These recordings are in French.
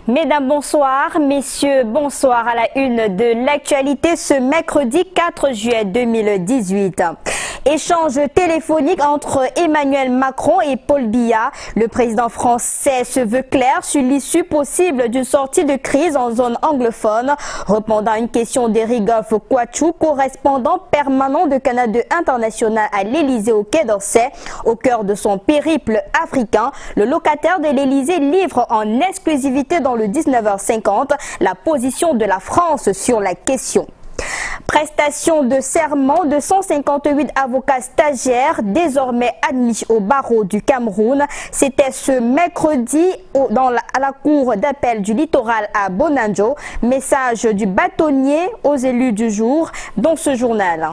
Mesdames, bonsoir. Messieurs, bonsoir à la une de l'actualité ce mercredi 4 juillet 2018. Échange téléphonique entre Emmanuel Macron et Paul Biya. Le président français se veut clair sur l'issue possible d'une sortie de crise en zone anglophone. Répondant à une question d'Éric Kouachou, correspondant permanent de Canal 2 International à l'Élysée au Quai d'Orsay. Au cœur de son périple africain, le locataire de l'Élysée livre en exclusivité dans le 19h50 la position de la France sur la question. Prestation de serment de 158 avocats stagiaires désormais admis au barreau du Cameroun. C'était ce mercredi à la cour d'appel du littoral à Bonanjo. Message du bâtonnier aux élus du jour dans ce journal.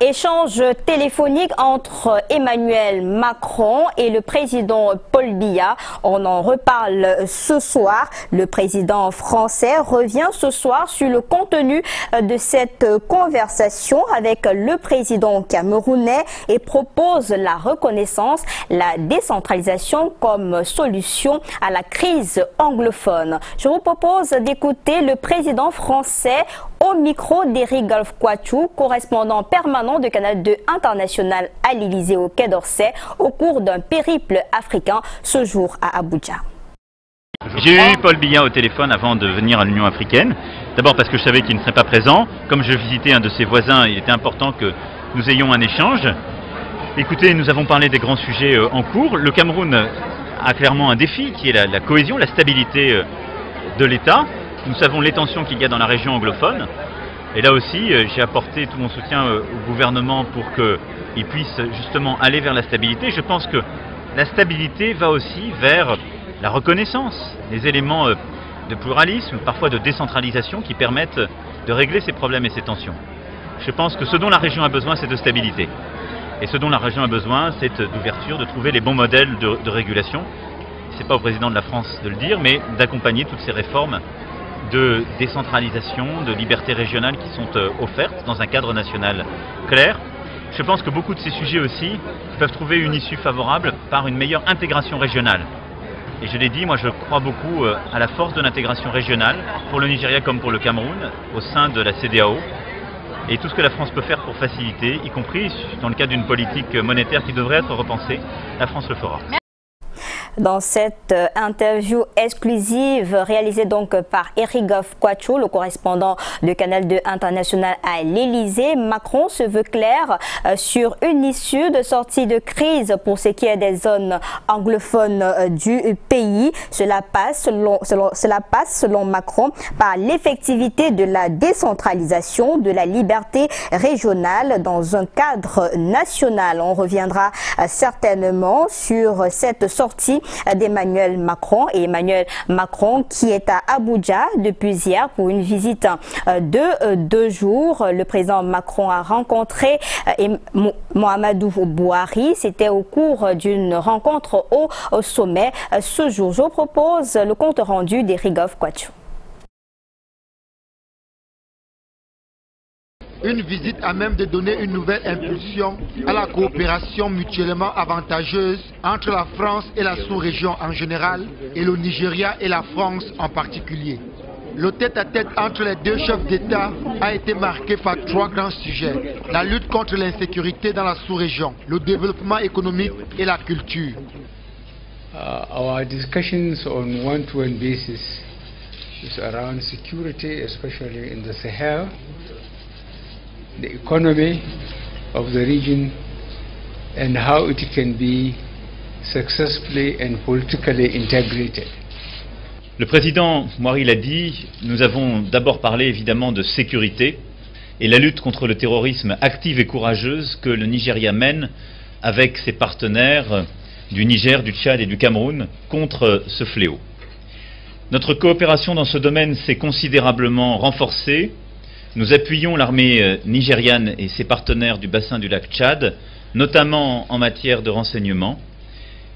Échange téléphonique entre Emmanuel Macron et le président Paul Biya. On en reparle ce soir. Le président français revient ce soir sur le contenu de cette conversation avec le président camerounais et propose la reconnaissance, la décentralisation comme solution à la crise anglophone. Je vous propose d'écouter le président français au micro d'Éric Kouachou, correspondant permanent de Canal 2 International à l'Élysée au Quai d'Orsay au cours d'un périple africain ce jour à Abuja. J'ai eu Paul Biya au téléphone avant de venir à l'Union africaine. D'abord parce que je savais qu'il ne serait pas présent. Comme je visitais un de ses voisins, il était important que nous ayons un échange. Écoutez, nous avons parlé des grands sujets en cours. Le Cameroun a clairement un défi qui est la cohésion, la stabilité de l'État. Nous savons les tensions qu'il y a dans la région anglophone. Et là aussi, j'ai apporté tout mon soutien au gouvernement pour qu'il puisse justement aller vers la stabilité. Je pense que la stabilité va aussi vers la reconnaissance, les éléments de pluralisme, parfois de décentralisation qui permettent de régler ces problèmes et ces tensions. Je pense que ce dont la région a besoin, c'est de stabilité. Et ce dont la région a besoin, c'est d'ouverture, de trouver les bons modèles de régulation. Ce n'est pas au président de la France de le dire, mais d'accompagner toutes ces réformes de décentralisation, de liberté régionale qui sont offertes dans un cadre national clair. Je pense que beaucoup de ces sujets aussi peuvent trouver une issue favorable par une meilleure intégration régionale. Et je l'ai dit, moi je crois beaucoup à la force de l'intégration régionale pour le Nigeria comme pour le Cameroun au sein de la CEDEAO. Et tout ce que la France peut faire pour faciliter, y compris dans le cadre d'une politique monétaire qui devrait être repensée, la France le fera. Dans cette interview exclusive réalisée donc par Éric Kouachou, le correspondant de Canal 2 International à l'Élysée, Macron se veut clair sur une issue de sortie de crise pour ce qui est des zones anglophones du pays. Cela passe selon Macron par l'effectivité de la décentralisation, de la liberté régionale dans un cadre national. On reviendra certainement sur cette sortie d'Emmanuel Macron. Et Emmanuel Macron qui est à Abuja depuis hier pour une visite de 2 jours. Le président Macron a rencontré Mohamedou Bouhari. C'était au cours d'une rencontre au sommet ce jour. Je vous propose le compte rendu d'Éric Kouachou. Une visite à même de donner une nouvelle impulsion à la coopération mutuellement avantageuse entre la France et la sous-région en général et le Nigeria et la France en particulier. Le tête-à-tête entre les deux chefs d'État a été marqué par 3 grands sujets. La lutte contre l'insécurité dans la sous-région, le développement économique et la culture. Our discussions on one-to-one basis is around security, especially in the Sahel, the economy of the region and how it can be successfully and politically integrated. Le président Bouhari l'a dit, nous avons d'abord parlé évidemment de sécurité et la lutte contre le terrorisme active et courageuse que le Nigeria mène avec ses partenaires du Niger, du Tchad et du Cameroun contre ce fléau. Notre coopération dans ce domaine s'est considérablement renforcée. Nous appuyons l'armée nigériane et ses partenaires du bassin du lac Tchad, notamment en matière de renseignement.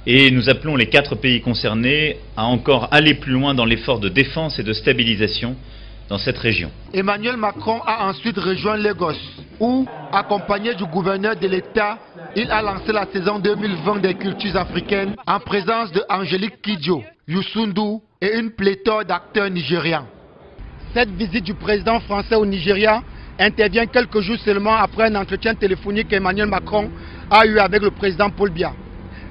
Et nous appelons les 4 pays concernés à encore aller plus loin dans l'effort de défense et de stabilisation dans cette région. Emmanuel Macron a ensuite rejoint Lagos, où, accompagné du gouverneur de l'État, il a lancé la saison 2020 des cultures africaines en présence de Angélique Kidjo, Youssou N'Dour et une pléthore d'acteurs nigérians. Cette visite du président français au Nigeria intervient quelques jours seulement après un entretien téléphonique qu'Emmanuel Macron a eu avec le président Paul Biya.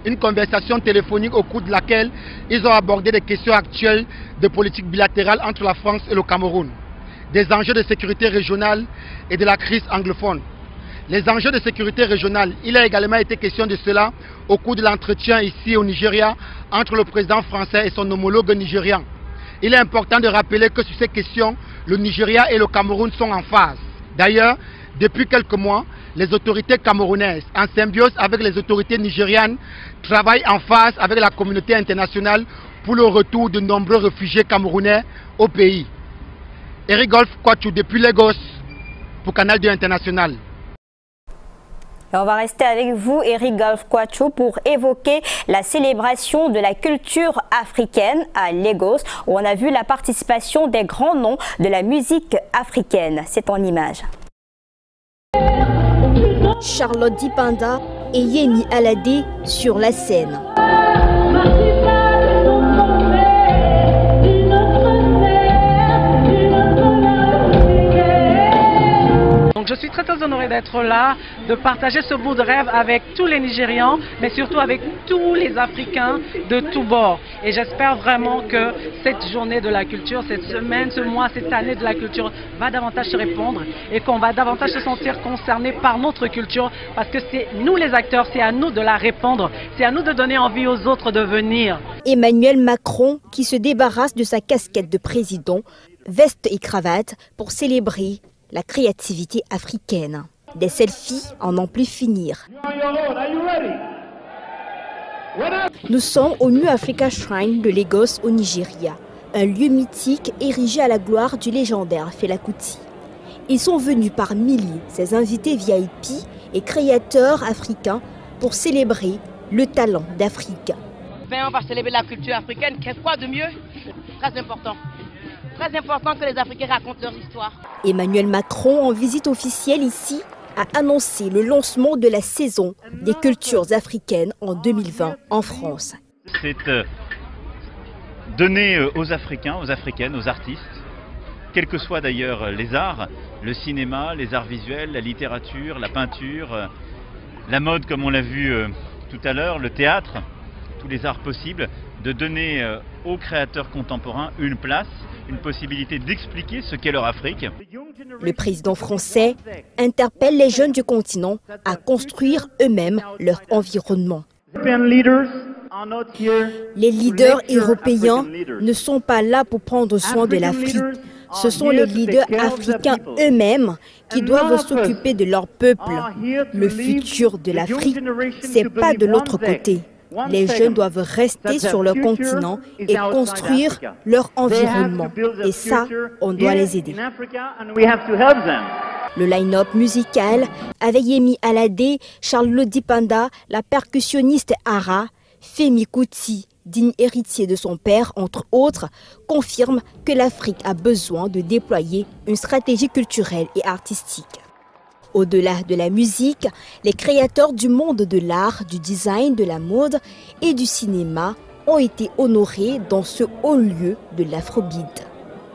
Une conversation téléphonique au cours de laquelle ils ont abordé des questions actuelles de politique bilatérale entre la France et le Cameroun, des enjeux de sécurité régionale et de la crise anglophone. Les enjeux de sécurité régionale, il a également été question de cela au cours de l'entretien ici au Nigeria entre le président français et son homologue nigérian. Il est important de rappeler que sur ces questions, le Nigeria et le Cameroun sont en phase. D'ailleurs, depuis quelques mois, les autorités camerounaises, en symbiose avec les autorités nigérianes, travaillent en phase avec la communauté internationale pour le retour de nombreux réfugiés camerounais au pays. Eric Golf Kwachou depuis Lagos pour Canal 2 International. Et on va rester avec vous, Eric Golf Kwachou, pour évoquer la célébration de la culture africaine à Lagos, où on a vu la participation des grands noms de la musique africaine. C'est en image. Charlotte Dipanda et Yemi Alade sur la scène. Donc je suis très honorée d'être là, de partager ce bout de rêve avec tous les Nigérians, mais surtout avec tous les Africains de tous bords. Et j'espère vraiment que cette journée de la culture, cette semaine, ce mois, cette année de la culture va davantage se répandre et qu'on va davantage se sentir concernés par notre culture, parce que c'est nous les acteurs, c'est à nous de la répandre, c'est à nous de donner envie aux autres de venir. Emmanuel Macron qui se débarrasse de sa casquette de président, veste et cravate pour célébrer la créativité africaine. Des selfies en n'en plus finir. Nous sommes au New Africa Shrine de Lagos au Nigeria, un lieu mythique érigé à la gloire du légendaire Fela Kuti. Ils sont venus par milliers, ces invités VIP et créateurs africains, pour célébrer le talent d'Afrique. On va célébrer la culture africaine, qu'est-ce quoi de mieux? Très important. Très important que les Africains racontent leur histoire. Emmanuel Macron, en visite officielle ici, a annoncé le lancement de la saison des cultures africaines en 2020 en France. C'est donner aux Africains, aux Africaines, aux artistes, quels que soient d'ailleurs les arts, le cinéma, les arts visuels, la littérature, la peinture, la mode comme on l'a vu tout à l'heure, le théâtre, tous les arts possibles, de donner aux créateurs contemporains une place, une possibilité d'expliquer ce qu'est leur Afrique. Le président français interpelle les jeunes du continent à construire eux-mêmes leur environnement. Les leaders européens ne sont pas là pour prendre soin de l'Afrique. Ce sont les leaders africains eux-mêmes qui doivent s'occuper de leur peuple. Le futur de l'Afrique, c'est pas de l'autre côté. Les jeunes doivent rester sur leur continent et construire leur environnement. Et ça, on doit les aider. Le line-up musical avec Yemi Alade, Charlotte Dipanda, la percussionniste Ara, Femi Kuti, digne héritier de son père, entre autres, confirme que l'Afrique a besoin de déployer une stratégie culturelle et artistique. Au-delà de la musique, les créateurs du monde de l'art, du design, de la mode et du cinéma ont été honorés dans ce haut lieu de l'Afrobeat,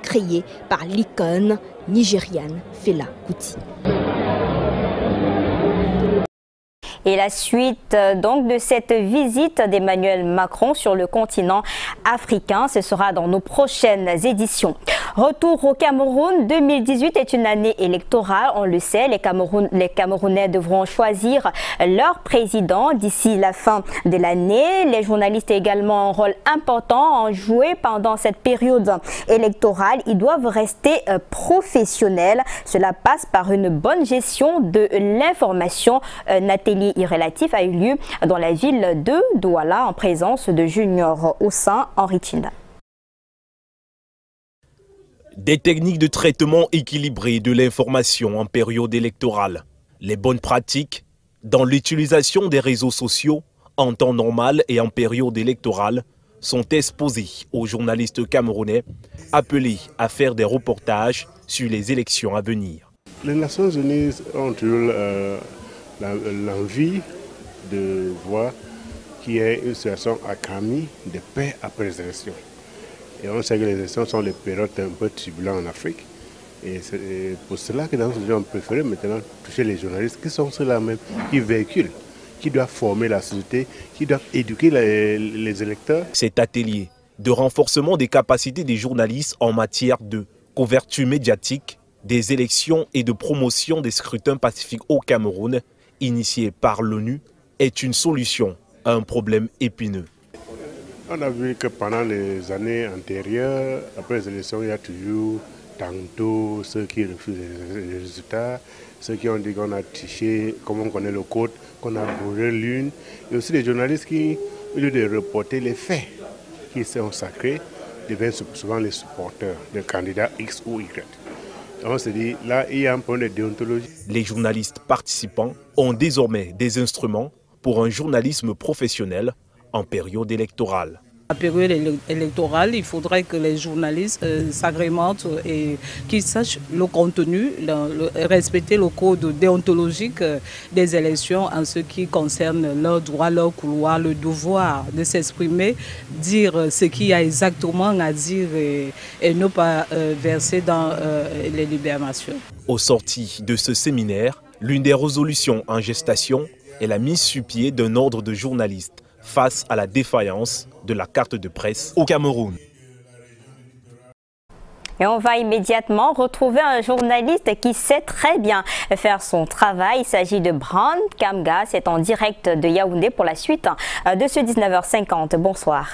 créé par l'icône nigériane Fela Kuti. Et la suite donc de cette visite d'Emmanuel Macron sur le continent africain, ce sera dans nos prochaines éditions. Retour au Cameroun, 2018 est une année électorale, on le sait, les Camerounais devront choisir leur président d'ici la fin de l'année. Les journalistes ont également un rôle important à jouer pendant cette période électorale. Ils doivent rester professionnels. Cela passe par une bonne gestion de l'information. Nathalie Irrelatif a eu lieu dans la ville de Douala en présence de Junior Ossin Henri Chinda. Des techniques de traitement équilibré de l'information en période électorale, les bonnes pratiques dans l'utilisation des réseaux sociaux en temps normal et en période électorale, sont exposés aux journalistes camerounais appelés à faire des reportages sur les élections à venir. Les Nations Unies ont toujours l'envie de voir qu'il y ait une situation accalmie de paix après les élections. Et on sait que les élections sont les périodes un peu turbulentes en Afrique. Et c'est pour cela que dans ce genre, on préfère maintenant toucher les journalistes qui sont ceux-là même qui véhiculent, qui doivent former la société, qui doivent éduquer les électeurs. Cet atelier de renforcement des capacités des journalistes en matière de couverture médiatique des élections et de promotion des scrutins pacifiques au Cameroun, initié par l'ONU, est une solution à un problème épineux. On a vu que pendant les années antérieures, après les élections, il y a toujours tantôt ceux qui refusent les résultats, ceux qui ont dit qu'on a triché, comme on connaît le code, qu'on a brûlé l'une, et aussi les journalistes qui, au lieu de reporter les faits qui sont sacrés, deviennent souvent les supporters de candidats X ou Y. On se dit, là, il y a un problème de déontologie. Les journalistes participants ont désormais des instruments pour un journalisme professionnel en période électorale. En période électorale, il faudrait que les journalistes s'agrémentent et qu'ils sachent le contenu, respecter le code déontologique des élections en ce qui concerne leurs droits, leurs couloirs, le devoir de s'exprimer, dire ce qu'il y a exactement à dire et ne pas verser dans les libérations. Au sorti de ce séminaire, l'une des résolutions en gestation est la mise sur pied d'un ordre de journalistes face à la défaillance de la carte de presse au Cameroun. Et on va immédiatement retrouver un journaliste qui sait très bien faire son travail. Il s'agit de Brand Kamga. C'est en direct de Yaoundé pour la suite de ce 19h50. Bonsoir.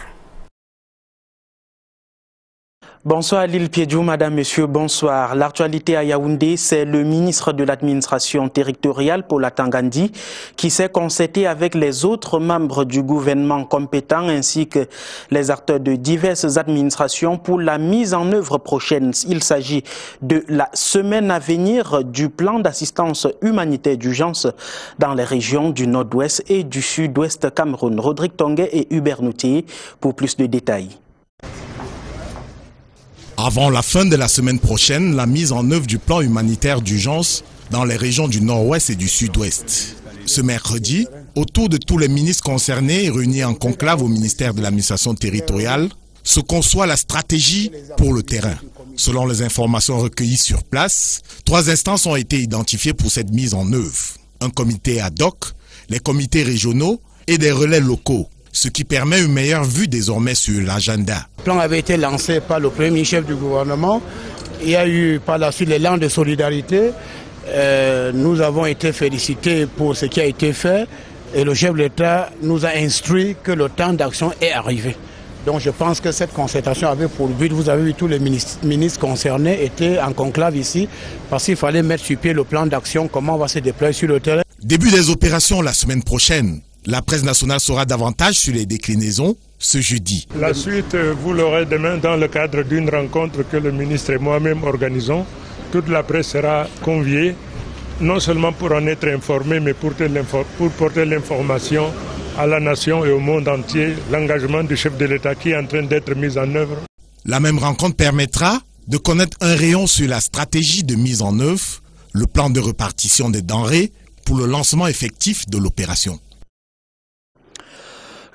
Bonsoir Lille Piedjou, madame, monsieur, bonsoir. L'actualité à Yaoundé, c'est le ministre de l'administration territoriale, Paula Tangandi, qui s'est concerté avec les autres membres du gouvernement compétent ainsi que les acteurs de diverses administrations pour la mise en œuvre prochaine. Il s'agit de la semaine à venir du plan d'assistance humanitaire d'urgence dans les régions du nord-ouest et du sud-ouest Cameroun. Rodrigue Tonguet et Hubert Noutier pour plus de détails. Avant la fin de la semaine prochaine, la mise en œuvre du plan humanitaire d'urgence dans les régions du nord-ouest et du sud-ouest. Ce mercredi, autour de tous les ministres concernés réunis en conclave au ministère de l'administration territoriale, se conçoit la stratégie pour le terrain. Selon les informations recueillies sur place, 3 instances ont été identifiées pour cette mise en œuvre. Un comité ad hoc, les comités régionaux et des relais locaux, ce qui permet une meilleure vue désormais sur l'agenda. Le plan avait été lancé par le premier chef du gouvernement. Il y a eu par la suite l'élan de solidarité. Nous avons été félicités pour ce qui a été fait et le chef de l'État nous a instruit que le temps d'action est arrivé. Donc je pense que cette concertation avait pour but, vous avez vu tous les ministres concernés étaient en conclave ici parce qu'il fallait mettre sur pied le plan d'action, comment on va se déployer sur le terrain. Début des opérations la semaine prochaine. La presse nationale saura davantage sur les déclinaisons ce jeudi. La suite, vous l'aurez demain dans le cadre d'une rencontre que le ministre et moi-même organisons. Toute la presse sera conviée, non seulement pour en être informée, mais pour porter l'information à la nation et au monde entier, l'engagement du chef de l'État qui est en train d'être mis en œuvre. La même rencontre permettra de connaître un rayon sur la stratégie de mise en œuvre, le plan de répartition des denrées pour le lancement effectif de l'opération.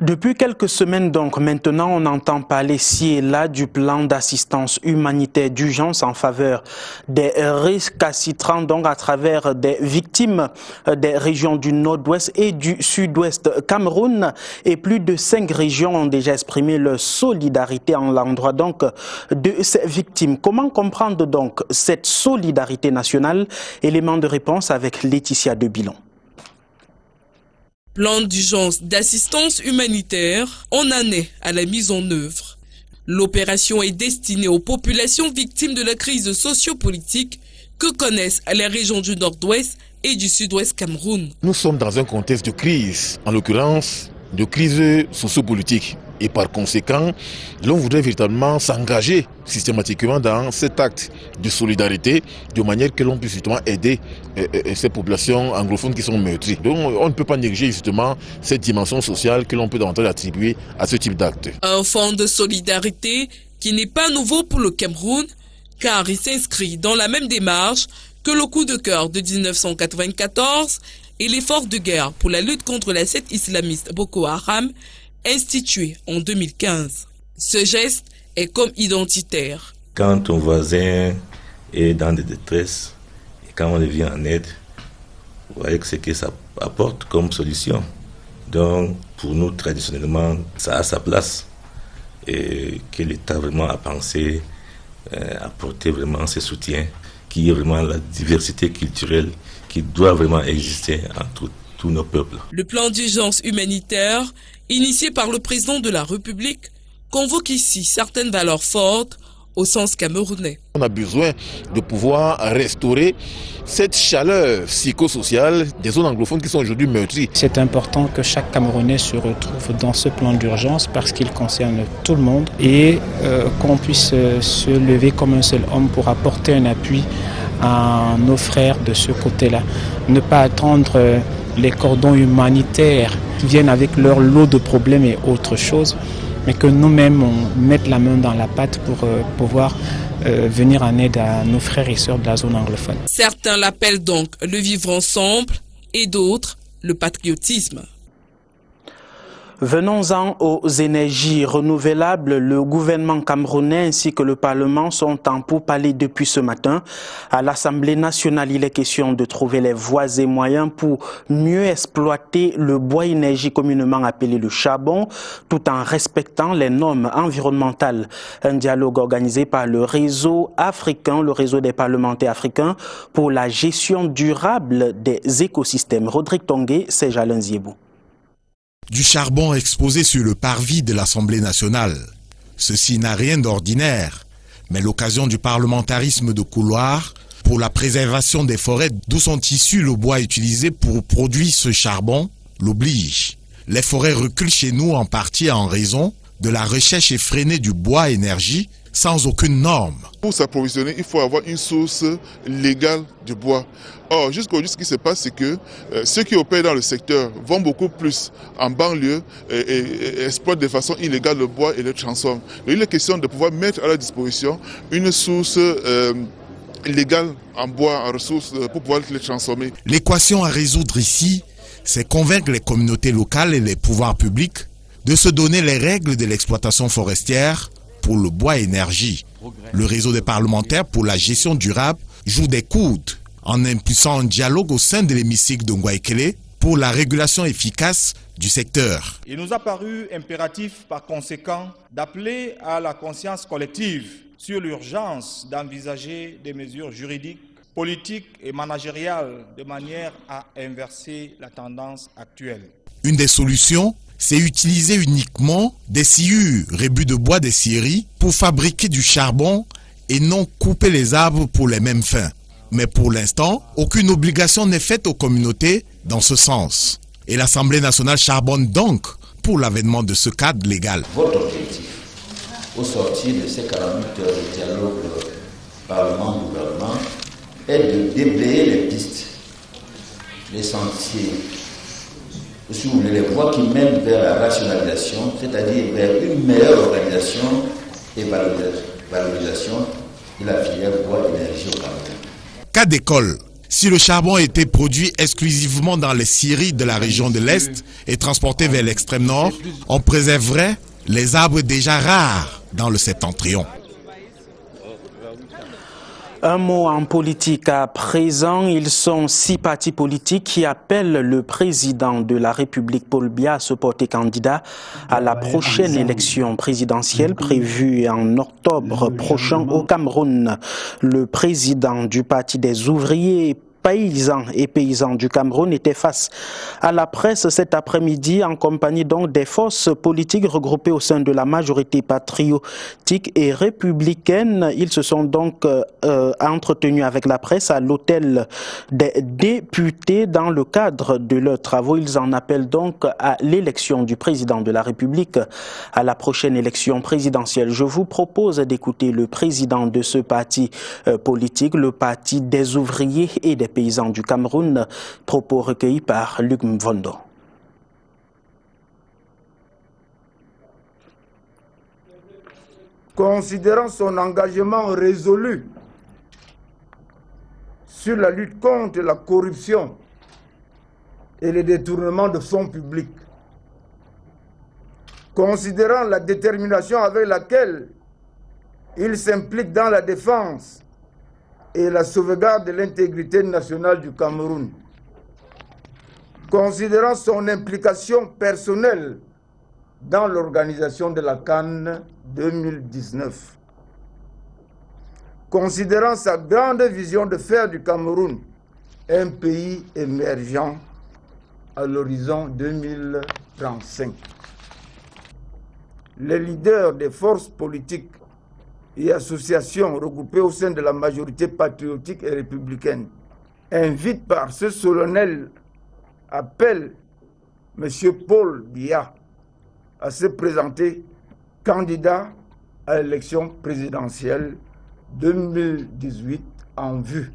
Depuis quelques semaines donc, maintenant, on entend parler ci et là du plan d'assistance humanitaire d'urgence en faveur des récalcitrants, donc à travers des victimes des régions du nord-ouest et du sud-ouest Cameroun. Et plus de 5 régions ont déjà exprimé leur solidarité en l'endroit donc de ces victimes. Comment comprendre donc cette solidarité nationale? Élément de réponse avec Laetitia de Bilon. Plan d'urgence d'assistance humanitaire, on en est à la mise en œuvre. L'opération est destinée aux populations victimes de la crise sociopolitique que connaissent les régions du nord-ouest et du sud-ouest Cameroun. Nous sommes dans un contexte de crise, en l'occurrence de crise sociopolitique. Et par conséquent, l'on voudrait véritablement s'engager systématiquement dans cet acte de solidarité, de manière que l'on puisse justement aider ces populations anglophones qui sont meurtries. Donc on ne peut pas négliger justement cette dimension sociale que l'on peut davantage attribuer à ce type d'acte. Un fonds de solidarité qui n'est pas nouveau pour le Cameroun, car il s'inscrit dans la même démarche que le coup de cœur de 1994 et l'effort de guerre pour la lutte contre la secte islamiste Boko Haram, institué en 2015. Ce geste est comme identitaire. Quand ton voisin est dans des détresses et quand on lui vient en aide, vous voyez que ce que ça apporte comme solution. Donc pour nous traditionnellement, ça a sa place et que l'État vraiment a pensé apporter vraiment ce soutien qui est vraiment la diversité culturelle qui doit vraiment exister entre tous nos peuples. Le plan d'urgence humanitaire, initié par le président de la République, convoque ici certaines valeurs fortes au sens camerounais. On a besoin de pouvoir restaurer cette chaleur psychosociale des zones anglophones qui sont aujourd'hui meurtries. C'est important que chaque Camerounais se retrouve dans ce plan d'urgence parce qu'il concerne tout le monde et qu'on puisse se lever comme un seul homme pour apporter un appui à nos frères de ce côté-là. Ne pas attendre les cordons humanitaires qui viennent avec leur lot de problèmes et autre chose, mais que nous-mêmes on mette la main dans la pâte pour pouvoir venir en aide à nos frères et sœurs de la zone anglophone. Certains l'appellent donc le vivre ensemble et d'autres le patriotisme. Venons-en aux énergies renouvelables. Le gouvernement camerounais ainsi que le Parlement sont en pourparlers depuis ce matin. À l'Assemblée nationale, il est question de trouver les voies et moyens pour mieux exploiter le bois énergie communément appelé le charbon, tout en respectant les normes environnementales. Un dialogue organisé par le réseau africain, le réseau des parlementaires africains pour la gestion durable des écosystèmes. Rodrigue Tongué, c'est Jalin Ziebou. Du charbon exposé sur le parvis de l'Assemblée nationale. Ceci n'a rien d'ordinaire, mais l'occasion du parlementarisme de couloir pour la préservation des forêts d'où sont issus le bois utilisé pour produire ce charbon l'oblige. Les forêts reculent chez nous en partie en raison de la recherche effrénée du bois énergie sans aucune norme. Pour s'approvisionner, il faut avoir une source légale de bois. Or, jusqu'aujourd'hui, ce qui se passe, c'est que ceux qui opèrent dans le secteur vont beaucoup plus en banlieue et exploitent de façon illégale le bois et le transforment. Donc, il est question de pouvoir mettre à leur disposition une source légale en bois, en ressources, pour pouvoir les transformer. L'équation à résoudre ici, c'est convaincre les communautés locales et les pouvoirs publics de se donner les règles de l'exploitation forestière pour le bois énergie. Le réseau des parlementaires pour la gestion durable joue des coudes en impulsant un dialogue au sein de l'hémicycle de Ngouaïkele pour la régulation efficace du secteur. Il nous a paru impératif par conséquent d'appeler à la conscience collective sur l'urgence d'envisager des mesures juridiques, politiques et managériales de manière à inverser la tendance actuelle. Une des solutions, c'est utiliser uniquement des sciures, rébus de bois des scieries, pour fabriquer du charbon et non couper les arbres pour les mêmes fins. Mais pour l'instant, aucune obligation n'est faite aux communautés dans ce sens. Et l'Assemblée nationale charbonne donc pour l'avènement de ce cadre légal. Votre objectif, au sortir de ces 48 heures de dialogue Parlement-gouvernement, est de déblayer les pistes, les sentiers, si vous voulez, les voies qui mènent vers la rationalisation, c'est-à-dire vers une meilleure organisation et valorisation de la filière bois-énergie au Cameroun. Cas d'école, si le charbon était produit exclusivement dans les scieries de la région de l'Est et transporté vers l'extrême nord, on préserverait les arbres déjà rares dans le septentrion. Un mot en politique à présent. Ils sont 6 partis politiques qui appellent le président de la République, Paul Biya, à se porter candidat à la prochaine élection présidentielle prévue en octobre prochain au Cameroun. Le président du Parti des ouvriers, paysans et paysans du Cameroun étaient face à la presse cet après-midi en compagnie donc des forces politiques regroupées au sein de la majorité patriotique et républicaine. Ils se sont donc entretenus avec la presse à l'hôtel des députés dans le cadre de leurs travaux. Ils en appellent donc à l'élection du président de la République à la prochaine élection présidentielle. Je vous propose d'écouter le président de ce parti politique, le Parti des ouvriers et des paysans du Cameroun, propos recueillis par Luc Mvondo. Considérant son engagement résolu sur la lutte contre la corruption et le détournement de fonds publics, considérant la détermination avec laquelle il s'implique dans la défense et la sauvegarde de l'intégrité nationale du Cameroun, considérant son implication personnelle dans l'organisation de la CAN 2019, considérant sa grande vision de faire du Cameroun un pays émergent à l'horizon 2035. Les leaders des forces politiques et associations regroupées au sein de la majorité patriotique et républicaine invitent par ce solennel appel M. Paul Biya à se présenter candidat à l'élection présidentielle 2018 en vue.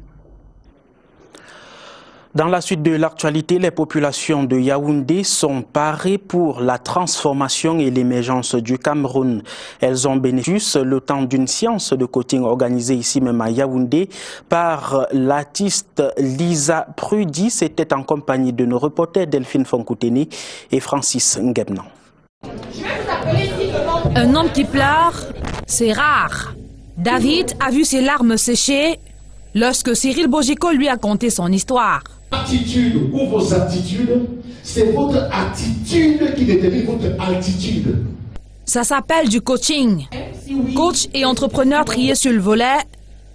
Dans la suite de l'actualité, les populations de Yaoundé sont parées pour la transformation et l'émergence du Cameroun. Elles ont bénéficié le temps d'une séance de coaching organisée ici même à Yaoundé par l'artiste Lisa Prudy. C'était en compagnie de nos reporters Delphine Fonkouteni et Francis Ngebnan. Un homme qui pleure, c'est rare. David a vu ses larmes sécher lorsque Cyril Bojiko lui a conté son histoire. Attitude ou vos attitudes, c'est votre attitude qui détermine votre altitude. Ça s'appelle du coaching. Coach et entrepreneur triés sur le volet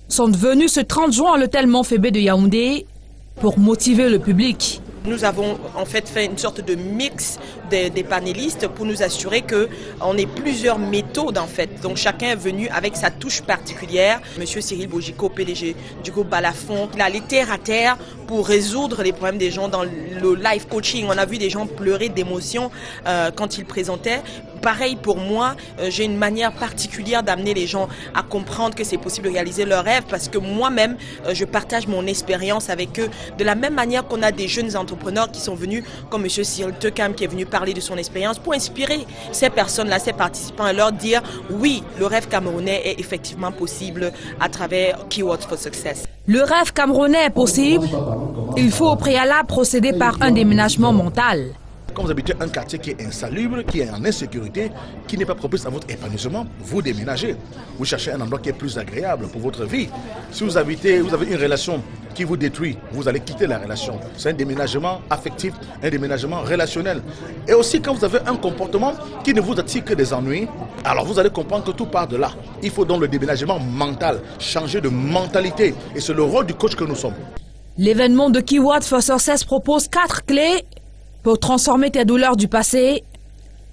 sont devenus ce 30 juin à l'hôtel Montfébé de Yaoundé pour motiver le public. Nous avons en fait une sorte de mix des panélistes pour nous assurer qu'on ait plusieurs méthodes en fait. Donc chacun est venu avec sa touche particulière. Monsieur Cyril Bojiko, PDG du groupe Balafon, il a allé terre à terre pour résoudre les problèmes des gens dans le live coaching. On a vu des gens pleurer d'émotion quand ils présentaient. Pareil pour moi, j'ai une manière particulière d'amener les gens à comprendre que c'est possible de réaliser leurs rêves parce que moi-même, je partage mon expérience avec eux. De la même manière qu'on a des jeunes entrepreneurs qui sont venus, comme M. Cyril Tekam qui est venu parler de son expérience pour inspirer ces personnes-là, ces participants et leur dire oui, le rêve camerounais est effectivement possible à travers Keywords for Success. Le rêve camerounais est possible, il faut au préalable procéder par un déménagement mental. Quand vous habitez un quartier qui est insalubre, qui est en insécurité, qui n'est pas propice à votre épanouissement, vous déménagez. Vous cherchez un endroit qui est plus agréable pour votre vie. Si vous avez une relation qui vous détruit, vous allez quitter la relation. C'est un déménagement affectif, un déménagement relationnel. Et aussi quand vous avez un comportement qui ne vous attire que des ennuis, alors vous allez comprendre que tout part de là. Il faut donc le déménagement mental, changer de mentalité. Et c'est le rôle du coach que nous sommes. L'événement de Keywords for Success propose 4 clés pour transformer tes douleurs du passé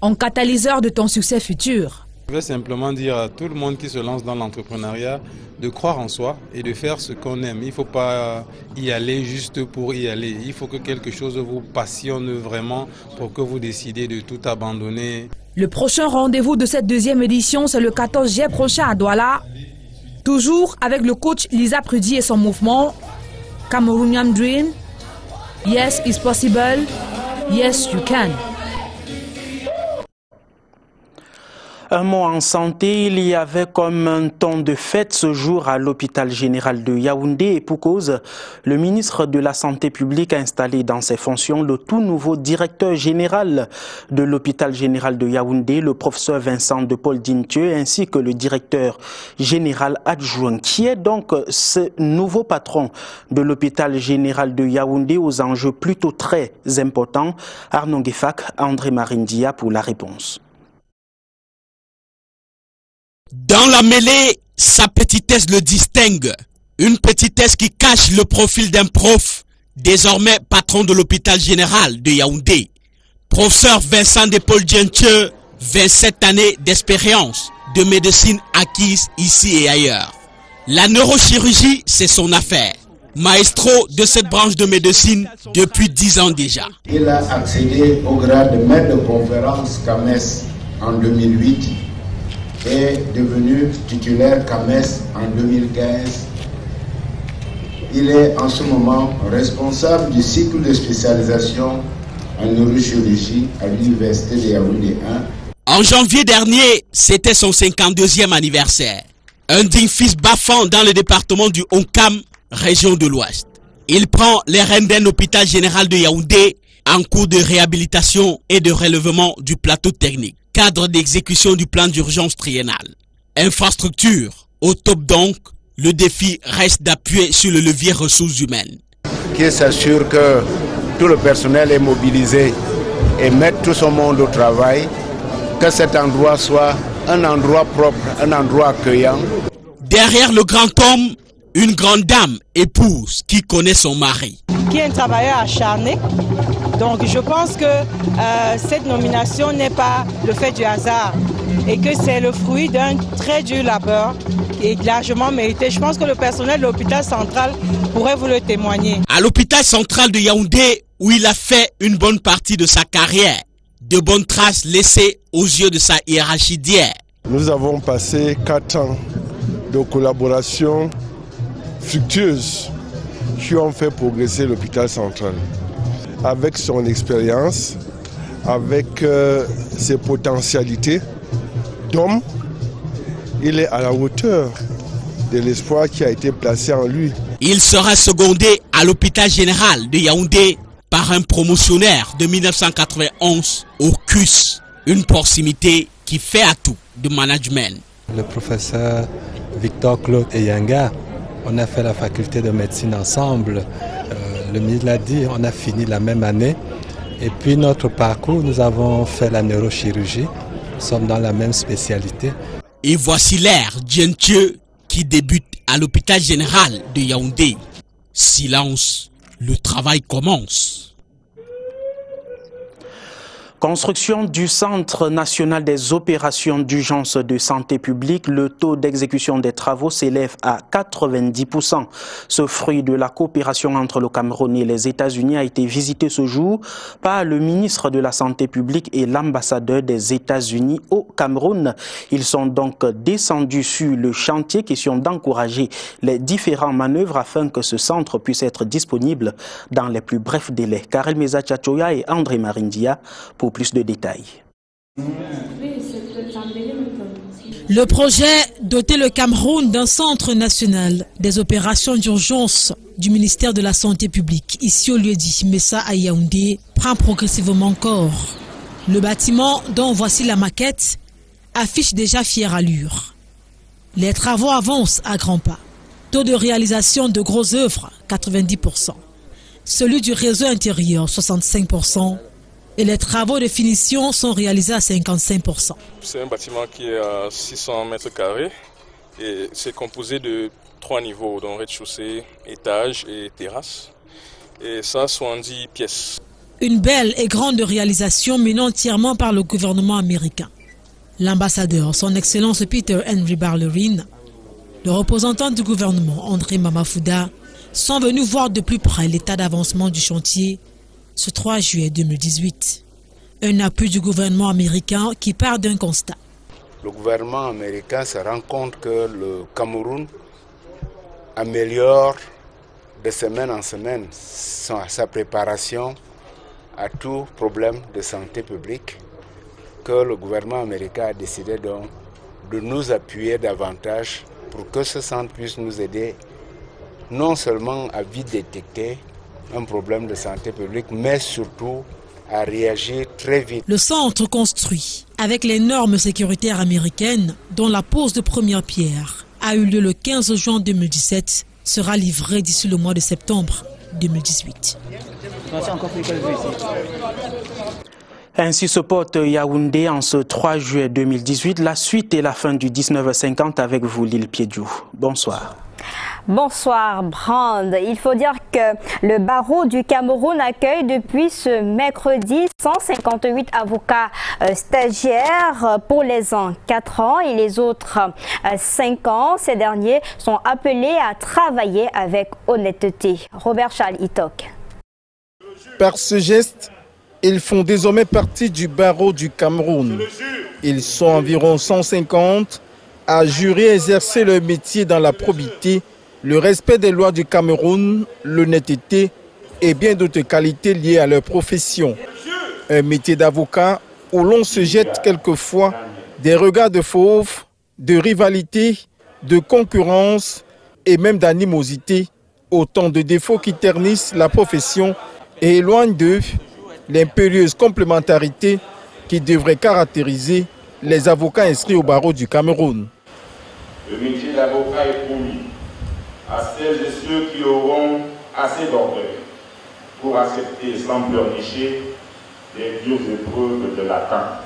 en catalyseur de ton succès futur. Je vais simplement dire à tout le monde qui se lance dans l'entrepreneuriat de croire en soi et de faire ce qu'on aime. Il ne faut pas y aller juste pour y aller. Il faut que quelque chose vous passionne vraiment pour que vous décidez de tout abandonner. Le prochain rendez-vous de cette deuxième édition, c'est le 14 juillet prochain à Douala. Toujours avec le coach Lisa Prudy et son mouvement Cameroonian Dream. Yes, it's possible. Yes, you can. Un mot en santé, il y avait comme un temps de fête ce jour à l'hôpital général de Yaoundé et pour cause, le ministre de la Santé publique a installé dans ses fonctions le tout nouveau directeur général de l'hôpital général de Yaoundé, le professeur Vincent de Paul Dintieu, ainsi que le directeur général adjoint, qui est donc ce nouveau patron de l'hôpital général de Yaoundé aux enjeux plutôt très importants. Arnaud Guefak, André Marindia pour la réponse. Dans la mêlée, sa petitesse le distingue. Une petitesse qui cache le profil d'un prof, désormais patron de l'hôpital général de Yaoundé. Professeur Vincent Paul Djentche, 27 années d'expérience de médecine acquise ici et ailleurs. La neurochirurgie, c'est son affaire. Maestro de cette branche de médecine depuis 10 ans déjà. Il a accédé au grade de maître de conférence CAMES en 2008 et devenu titulaire CAMES en 2015. Il est en ce moment responsable du cycle de spécialisation en neurochirurgie à l'université de Yaoundé 1. En janvier dernier, c'était son 52e anniversaire. Un digne fils baffant dans le département du Onkam, région de l'Ouest. Il prend les rênes d'un hôpital général de Yaoundé en cours de réhabilitation et de relèvement du plateau technique. Cadre d'exécution du plan d'urgence triennal. Infrastructure au top donc, le défi reste d'appuyer sur le levier ressources humaines. Qui s'assure que tout le personnel est mobilisé et met tout son monde au travail, que cet endroit soit un endroit propre, un endroit accueillant. Derrière le grand homme, une grande dame, épouse, qui connaît son mari. Qui est un travailleur acharné. Donc je pense que cette nomination n'est pas le fait du hasard et que c'est le fruit d'un très dur labeur qui est largement mérité. Je pense que le personnel de l'hôpital central pourrait vous le témoigner. À l'hôpital central de Yaoundé, où il a fait une bonne partie de sa carrière, de bonnes traces laissées aux yeux de sa hiérarchie d'hier. Nous avons passé 4 ans de collaboration fructueuse qui ont fait progresser l'hôpital central. Avec son expérience, avec ses potentialités d'homme, il est à la hauteur de l'espoir qui a été placé en lui. Il sera secondé à l'hôpital général de Yaoundé par un promotionnaire de 1991 au CUS, une proximité qui fait atout de management. Le professeur Victor Claude Eyanga, on a fait la faculté de médecine ensemble. Le ministre l'a dit, on a fini la même année. Et puis notre parcours, nous avons fait la neurochirurgie. Nous sommes dans la même spécialité. Et voici l'ère Djentche qui débute à l'hôpital général de Yaoundé. Silence, le travail commence. Construction du Centre national des opérations d'urgence de santé publique, le taux d'exécution des travaux s'élève à 90%. Ce fruit de la coopération entre le Cameroun et les États-Unis a été visité ce jour par le ministre de la Santé publique et l'ambassadeur des États-Unis au Cameroun. Ils sont donc descendus sur le chantier, question d'encourager les différentes manœuvres afin que ce centre puisse être disponible dans les plus brefs délais. Karel Meza Tchatchoya et André Marindia pour plus de détails. Le projet doter le Cameroun d'un centre national des opérations d'urgence du ministère de la Santé publique, ici au lieu dit Messa à Yaoundé, prend progressivement corps. Le bâtiment, dont voici la maquette, affiche déjà fière allure. Les travaux avancent à grands pas. Taux de réalisation de grosses œuvres, 90%. Celui du réseau intérieur, 65%. Et les travaux de finition sont réalisés à 55%. C'est un bâtiment qui est à 600 mètres carrés et c'est composé de 3 niveaux, donc rez-de-chaussée, étage et terrasse. Et ça, 70 pièces. Une belle et grande réalisation menée entièrement par le gouvernement américain. L'ambassadeur, son Excellence Peter Henry Barlerin, le représentant du gouvernement, André Mamafouda, sont venus voir de plus près l'état d'avancement du chantier ce 3 juillet 2018. Un appui du gouvernement américain qui part d'un constat. Le gouvernement américain se rend compte que le Cameroun améliore de semaine en semaine sa préparation à tout problème de santé publique, que le gouvernement américain a décidé donc de nous appuyer davantage pour que ce centre puisse nous aider non seulement à vite détecter un problème de santé publique, mais surtout à réagir très vite. Le centre construit avec les normes sécuritaires américaines, dont la pose de première pierre a eu lieu le 15 juin 2017, sera livré d'ici le mois de septembre 2018. Ainsi se porte Yaoundé en ce 3 juillet 2018. La suite et la fin du 19h50 avec vous, Lille Piedjou. Bonsoir. Bonsoir Brand. Il faut dire que le barreau du Cameroun accueille depuis ce mercredi 158 avocats stagiaires pour les ans 4 ans et les autres 5 ans. Ces derniers sont appelés à travailler avec honnêteté. Robert Charles Itok. Par ce geste, ils font désormais partie du barreau du Cameroun. Ils sont environ 150 à jurer et exercer leur métier dans la probité, le respect des lois du Cameroun, l'honnêteté et bien d'autres qualités liées à leur profession. Un métier d'avocat où l'on se jette quelquefois des regards de fauve, de rivalité, de concurrence et même d'animosité, autant de défauts qui ternissent la profession et éloignent d'eux l'impérieuse complémentarité qui devrait caractériser les avocats inscrits au barreau du Cameroun. Le métier d'avocat est promis à celles et ceux qui auront assez d'orgueil pour accepter sans pleurnicher les dures épreuves de l'attente.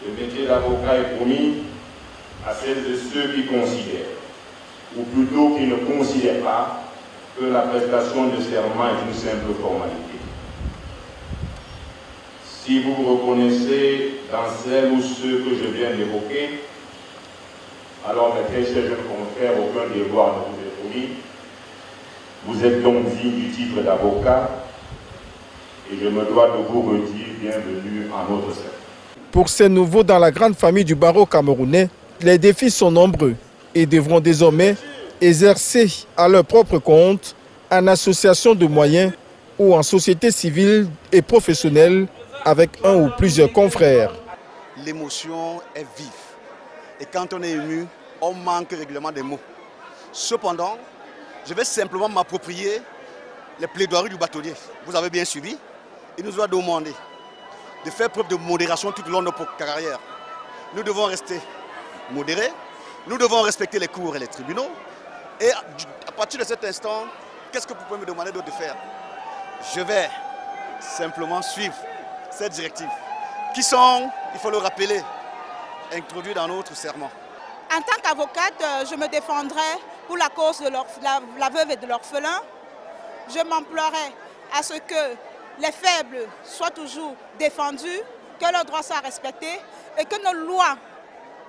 Le métier d'avocat est promis à celles et ceux qui considèrent, ou plutôt qui ne considèrent pas, que la prestation de serment est une simple formalité. Si vous vous reconnaissez dans celles ou ceux que je viens d'évoquer, alors mes très chers jeunes confrères, aucun devoir ne vous est promis. Vous êtes donc digne du titre d'avocat et je me dois de vous redire bienvenue en notre sein. Pour ces nouveaux dans la grande famille du barreau camerounais, les défis sont nombreux et devront désormais exercer à leur propre compte en association de moyens ou en société civile et professionnelle avec un ou plusieurs confrères. L'émotion est vive et quand on est ému, on manque régulièrement des mots. Cependant, je vais simplement m'approprier les plaidoiries du bâtonnier. Vous avez bien suivi. Il nous a demandé de faire preuve de modération tout au long de notre carrière. Nous devons rester modérés, nous devons respecter les cours et les tribunaux. Et à partir de cet instant, qu'est-ce que vous pouvez me demander d'autre de faire? Je vais simplement suivre cette directive qui sont, il faut le rappeler, introduites dans notre serment. En tant qu'avocate, je me défendrai pour la cause de la veuve et de l'orphelin. Je m'emploierai à ce que les faibles soient toujours défendus, que leurs droits soient respectés et que nos lois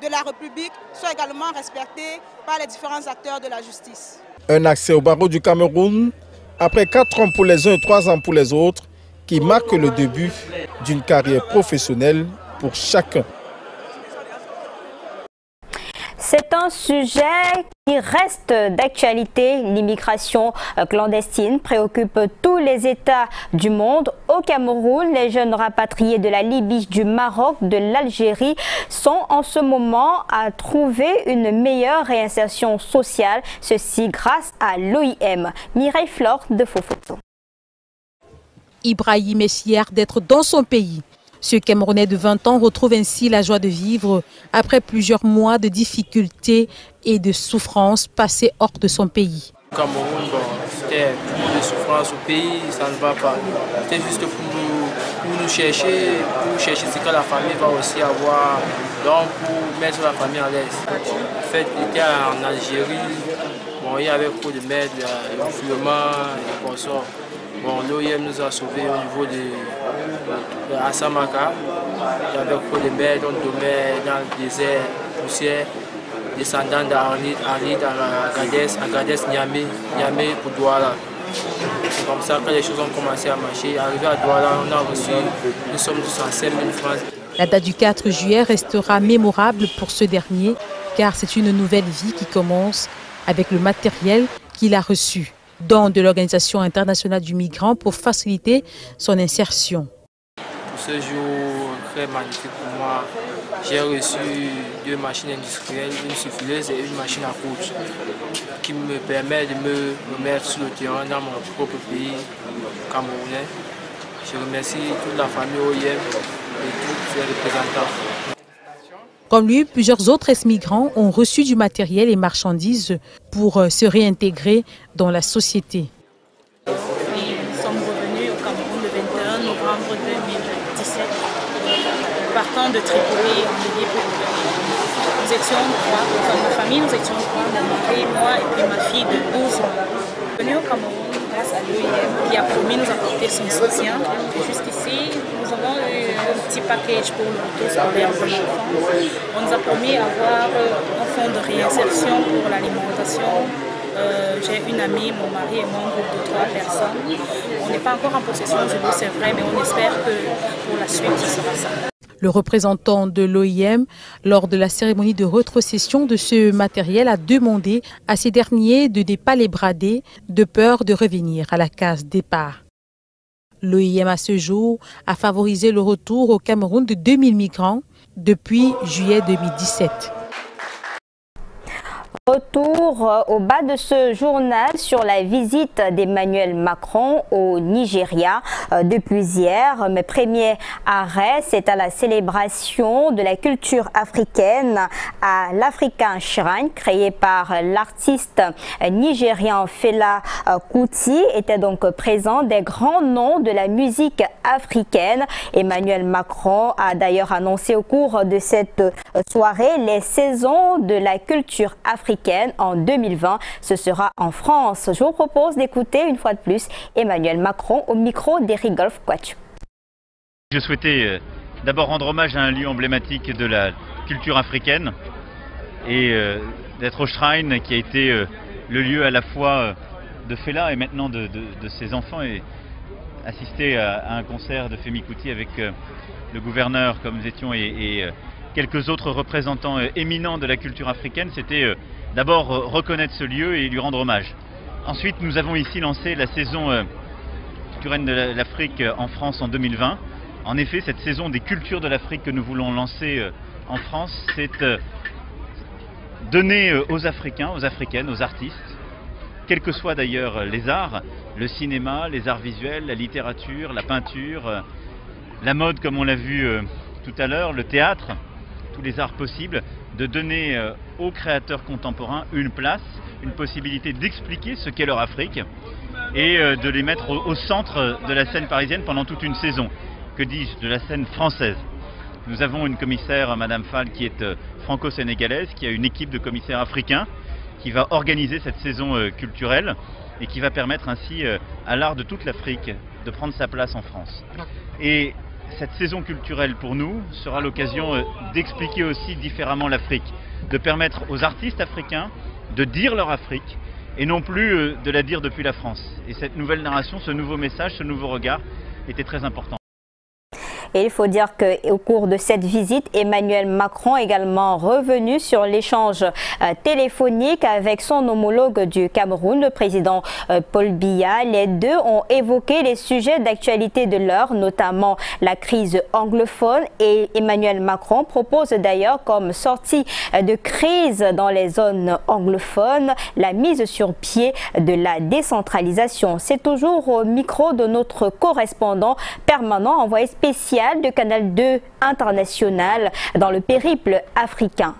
de la République soient également respectées par les différents acteurs de la justice. Un accès au barreau du Cameroun, après 4 ans pour les uns et 3 ans pour les autres, qui marque le début d'une carrière professionnelle pour chacun. C'est un sujet qui reste d'actualité. L'immigration clandestine préoccupe tous les États du monde. Au Cameroun, les jeunes rapatriés de la Libye, du Maroc, de l'Algérie sont en ce moment à trouver une meilleure réinsertion sociale. Ceci grâce à l'OIM. Mireille Flore de Fofoto. Ibrahim est fier d'être dans son pays. Ce Camerounais de 20 ans retrouve ainsi la joie de vivre après plusieurs mois de difficultés et de souffrances passées hors de son pays. Au Cameroun, c'était beaucoup de souffrances au pays, ça ne va pas. C'était juste pour nous chercher ce que la famille va aussi avoir, donc pour mettre la famille à l'aise. En fait, j'étais en Algérie, il y avait beaucoup de merde, le refoulement et consorts. L'OIM nous a sauvés au niveau de Assamaka. Il y avait beaucoup de merde, on dormait dans le désert, poussière, descendant d'Arlit, Agadez, Niamey pour Douala. C'est comme ça que les choses ont commencé à marcher. Arrivé à Douala, on a reçu une somme de 105 000 francs. La date du 4 juillet restera mémorable pour ce dernier, car c'est une nouvelle vie qui commence avec le matériel qu'il a reçu, don de l'Organisation internationale du migrant pour faciliter son insertion. Pour ce jour très magnifique pour moi, j'ai reçu 2 machines industrielles, une souffleuse et une machine à coudre, qui me permet de me remettre sur le terrain dans mon propre pays camerounais. Je remercie toute la famille OIM et tous ses représentants. Comme lui, plusieurs autres ex-migrants ont reçu du matériel et marchandises pour se réintégrer dans la société. Nous sommes revenus au Cameroun le 21 novembre 2017 partant de Tripoli en Libye pour revenir. Nous étions trois, enfin ma famille, nous étions trois, mon mari, moi et puis ma fille de 12 ans. Venu au Cameroun grâce à l'OIM qui a promis nous apporter son soutien. Jusqu'ici, nous avons eu un petit package pour le retour scolaire de l'enfant. On nous a promis d'avoir un fonds de réinsertion pour l'alimentation. J'ai une amie, mon mari et moi, un groupe de 3 personnes. On n'est pas encore en possession du lot, c'est vrai, mais on espère que pour la suite, ce sera ça. Le représentant de l'OIM, lors de la cérémonie de rétrocession de ce matériel, a demandé à ces derniers de ne pas les brader, de peur de revenir à la case départ. L'OIM, à ce jour, a favorisé le retour au Cameroun de 2000 migrants depuis juillet 2017. Retour au bas de ce journal sur la visite d'Emmanuel Macron au Nigeria depuis hier. Mes premiers arrêts, c'est à la célébration de la culture africaine à l'African Shrine, créé par l'artiste nigérien Fela Kuti. Étaient donc présents des grands noms de la musique africaine. Emmanuel Macron a d'ailleurs annoncé au cours de cette soirée les saisons de la culture africaine en 2020. Ce sera en France. Je vous propose d'écouter une fois de plus Emmanuel Macron au micro d'Eric Golf Quatch. Je souhaitais d'abord rendre hommage à un lieu emblématique de la culture africaine et d'être au Shrine qui a été le lieu à la fois de Fela et maintenant de ses enfants, et assister à un concert de Femi Kuti avec le gouverneur comme nous étions et quelques autres représentants éminents de la culture africaine. C'était d'abord reconnaître ce lieu et lui rendre hommage. Ensuite, nous avons ici lancé la saison culturelle de l'Afrique en France en 2020. En effet, cette saison des cultures de l'Afrique que nous voulons lancer en France, c'est donner aux Africains, aux Africaines, aux artistes, quels que soient d'ailleurs les arts, le cinéma, les arts visuels, la littérature, la peinture, la mode comme on l'a vu tout à l'heure, le théâtre, tous les arts possibles, de donner aux créateurs contemporains une place, une possibilité d'expliquer ce qu'est leur Afrique et de les mettre au centre de la scène parisienne pendant toute une saison, que dis-je, de la scène française. Nous avons une commissaire, Madame Fall, qui est franco-sénégalaise, qui a une équipe de commissaires africains qui va organiser cette saison culturelle et qui va permettre ainsi à l'art de toute l'Afrique de prendre sa place en France. Et cette saison culturelle pour nous sera l'occasion d'expliquer aussi différemment l'Afrique, de permettre aux artistes africains de dire leur Afrique et non plus de la dire depuis la France. Et cette nouvelle narration, ce nouveau message, ce nouveau regard était très important. Et il faut dire qu'au cours de cette visite, Emmanuel Macron est également revenu sur l'échange téléphonique avec son homologue du Cameroun, le président Paul Biya. Les deux ont évoqué les sujets d'actualité de l'heure, notamment la crise anglophone. Et Emmanuel Macron propose d'ailleurs comme sortie de crise dans les zones anglophones la mise sur pied de la décentralisation. C'est toujours au micro de notre correspondant permanent, envoyé spécial de Canal 2 International dans le périple africain.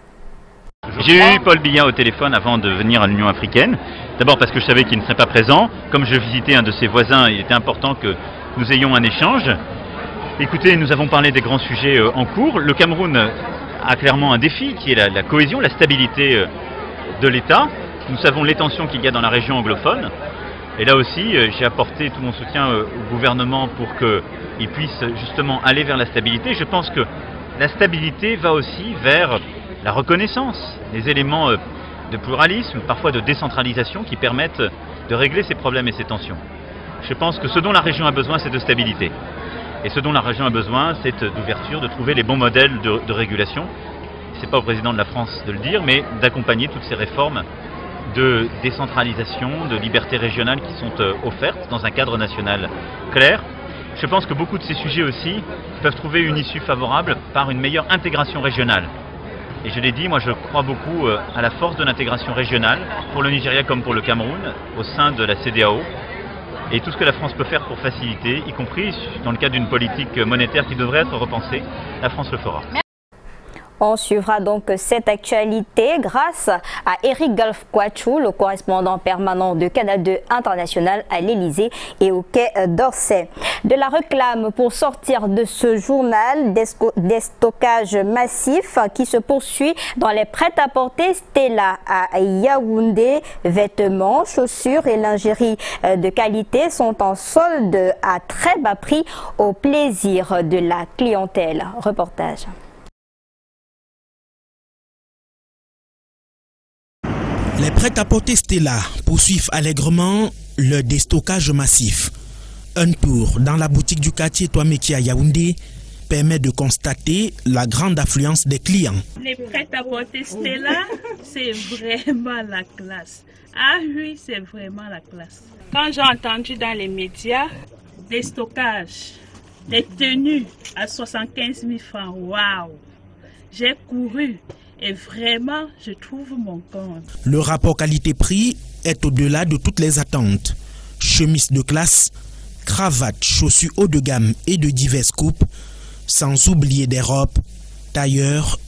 J'ai eu Paul Biya au téléphone avant de venir à l'Union africaine. D'abord parce que je savais qu'il ne serait pas présent. Comme je visitais un de ses voisins, il était important que nous ayons un échange. Écoutez, nous avons parlé des grands sujets en cours. Le Cameroun a clairement un défi qui est la cohésion, la stabilité de l'État. Nous savons les tensions qu'il y a dans la région anglophone. Et là aussi, j'ai apporté tout mon soutien au gouvernement pour qu'il puisse justement aller vers la stabilité. Je pense que la stabilité va aussi vers la reconnaissance, les éléments de pluralisme, parfois de décentralisation qui permettent de régler ces problèmes et ces tensions. Je pense que ce dont la région a besoin, c'est de stabilité. Et ce dont la région a besoin, c'est d'ouverture, de trouver les bons modèles de régulation. Ce n'est pas au président de la France de le dire, mais d'accompagner toutes ces réformes de décentralisation, de liberté régionale qui sont offertes dans un cadre national clair. Je pense que beaucoup de ces sujets aussi peuvent trouver une issue favorable par une meilleure intégration régionale. Et je l'ai dit, moi je crois beaucoup à la force de l'intégration régionale pour le Nigeria comme pour le Cameroun au sein de la CEDEAO. Et tout ce que la France peut faire pour faciliter, y compris dans le cadre d'une politique monétaire qui devrait être repensée, la France le fera. On suivra donc cette actualité grâce à Eric Galf-Kouachou, le correspondant permanent de Canal 2 International à l'Elysée et au Quai d'Orsay. De la réclame pour sortir de ce journal des stockages massifs qui se poursuit dans les prêt-à-porter Stella à Yaoundé. Vêtements, chaussures et lingerie de qualité sont en solde à très bas prix au plaisir de la clientèle. Reportage. Les prêt-à-porter Stella poursuivent allègrement le déstockage massif. Un tour dans la boutique du quartier Toameki à Yaoundé permet de constater la grande affluence des clients. Les prêt-à-porter Stella, c'est vraiment la classe. Ah oui, c'est vraiment la classe. Quand j'ai entendu dans les médias des stockages, des tenues à 75 000 francs, waouh! J'ai couru. Et vraiment, je trouve mon compte. Le rapport qualité-prix est au-delà de toutes les attentes. Chemises de classe, cravates, chaussures haut de gamme et de diverses coupes, sans oublier des robes, tailleurs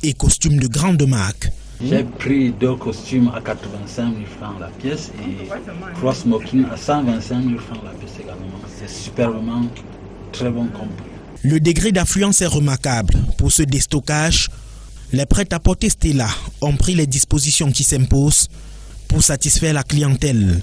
et costumes de grande marque. J'ai pris 2 costumes à 85 000 francs la pièce et 3 smokings à 125 000 francs la pièce également. C'est superbement très bon compris. Le degré d'affluence est remarquable. Pour ce déstockage, les prêt-à-porter Stella ont pris les dispositions qui s'imposent pour satisfaire la clientèle.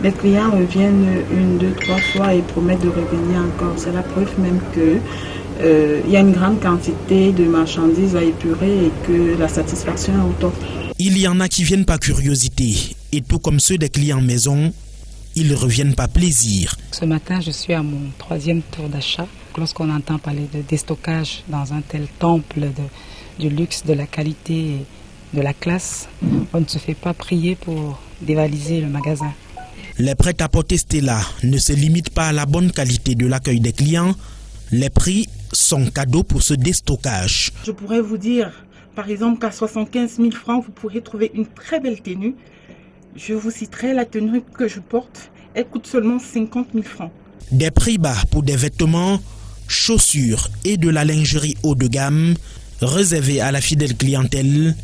Les clients reviennent 1, 2, 3 fois et promettent de revenir encore. C'est la preuve même qu'il y a une grande quantité de marchandises à épurer et que la satisfaction est au top. Il y en a qui viennent par curiosité et tout comme ceux des clients maison, ils reviennent par plaisir. Ce matin, je suis à mon 3e tour d'achat. Lorsqu'on entend parler de déstockage dans un tel temple du luxe, de la qualité et de la classe, on ne se fait pas prier pour dévaliser le magasin. Les prêt-à-porter Stella ne se limitent pas à la bonne qualité de l'accueil des clients. Les prix sont cadeaux pour ce déstockage. Je pourrais vous dire, par exemple, qu'à 75 000 francs, vous pourrez trouver une très belle tenue. Je vous citerai la tenue que je porte. Elle coûte seulement 50 000 francs. Des prix bas pour des vêtements, chaussures et de la lingerie haut de gamme réservés à la fidèle clientèle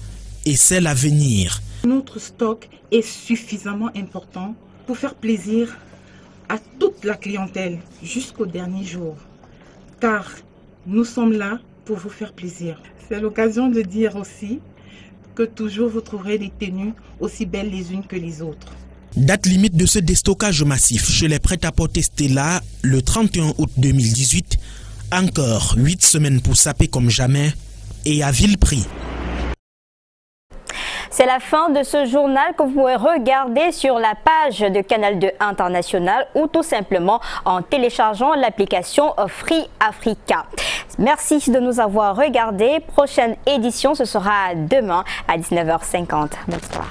et celle à venir. Notre stock est suffisamment important pour faire plaisir à toute la clientèle jusqu'au dernier jour. Car nous sommes là pour vous faire plaisir. C'est l'occasion de dire aussi que toujours vous trouverez des tenues aussi belles les unes que les autres. Date limite de ce déstockage massif chez les prêt-à-porter Stella le 31 août 2018. Encore 8 semaines pour saper comme jamais et à vil prix. C'est la fin de ce journal que vous pouvez regarder sur la page de Canal 2 International ou tout simplement en téléchargeant l'application Free Africa. Merci de nous avoir regardés. Prochaine édition, ce sera demain à 19h50. Bonne soirée.